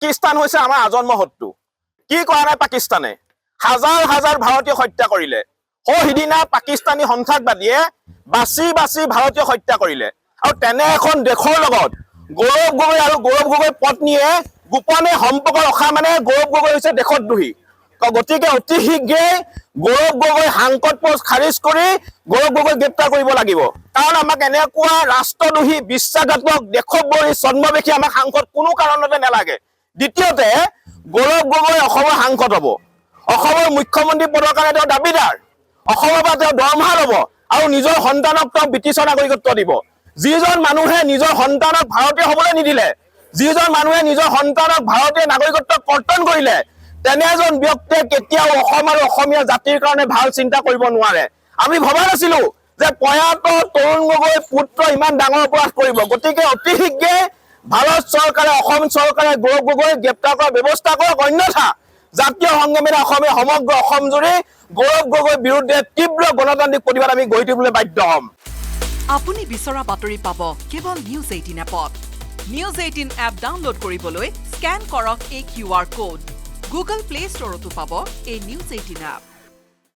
পাকিস্তান হৈছে আমাৰ আজন্ম শত্ৰু। কি কৰা নাই পাকিস্তানে? হাজাৰ হাজাৰ ভাৰতীয় হত্যা কৰিলে। সিদিনা পাকিস্তানী সন্ত্ৰাসবাদীয়ে বাছি বাছি ভাৰতীয় হত্যা কৰিলে। আৰু তেনে এখন দেশৰ লগত গৌৰৱ গগৈ আৰু গৌৰৱ গগৈৰ পত্নীয়ে গোপনে সম্পৰ্ক ৰখা মানে গৌৰৱ গগৈ হৈছে দেশদ্ৰোহী। গতিকে অতি শীঘ্ৰেই গৌৰৱ গগৈ সাংসদ পদ খাৰিজ কৰি গৌৰৱ গগৈ গ্ৰেপ্তাৰ কৰিব লাগিব। কাৰণ আমাক এনেকুৱা ৰাষ্ট্ৰদ্ৰোহী, বিশ্বাসঘাতক, দেশদ্ৰোহী, ছদ্মবেশী আমাক সাংসদ কোনো কাৰণতে নালাগে। দ্বিতীয়তে, গৌৰৱ গগৈ অসমৰ সাংসদ হ'ব। অসমৰ মুখ্যমন্ত্ৰী পদৰ কাৰণে তেওঁ দাবীদাৰ। অসমৰ পৰা তেওঁ দৰমহা ল'ব আৰু নিজৰ সন্তানক তেওঁ ব্ৰিটিছৰ নাগৰিকত্ব দিব। যিজন মানুহে নিজৰ সন্তানক ভাৰতীয় হ'বলৈ নিদিলে, যিজন মানুহে নিজৰ সন্তানক ভাৰতীয় নাগৰিকত্ব কৰ্তন কৰিলে, তেনে এজন ব্যক্তিয়ে কেতিয়াও অসম আৰু অসমীয়া জাতিৰ কাৰণে ভাল চিন্তা কৰিব নোৱাৰে। আমি ভবা নাছিলো যে প্ৰয়াত তৰুণ গগৈৰ পুত্ৰ ইমান ডাঙৰ অপৰাধ কৰিব। গতিকে অতি শীঘ্ৰে ভাৰত চৰকাৰে, অসম চৰকাৰে গৌৰৱ গগৈ গ্ৰেপ্তাৰ কৰাৰ ব্যৱস্থা কৰক। অন্যথা জাতীয় সংগ্ৰামীৰে অসমে সমগ্ৰ অসম জুৰি গৌৰৱ গগৈৰ বিৰুদ্ধে তীব্ৰ গণতান্ত্ৰিক প্ৰতিবাদ আমি গঢ়ি তুলিবলৈ বাধ্য হ'ম। আপুনি বিচৰা বাতৰি পাব কেৱল নিউজ 18 এপত। নিউজ 18 এপ ডাউনলোড কৰিবলৈ স্কেন কৰক এই QR কোড। গুগল প্লে ষ্টৰতো পাব এই নিউজ 18 এপ।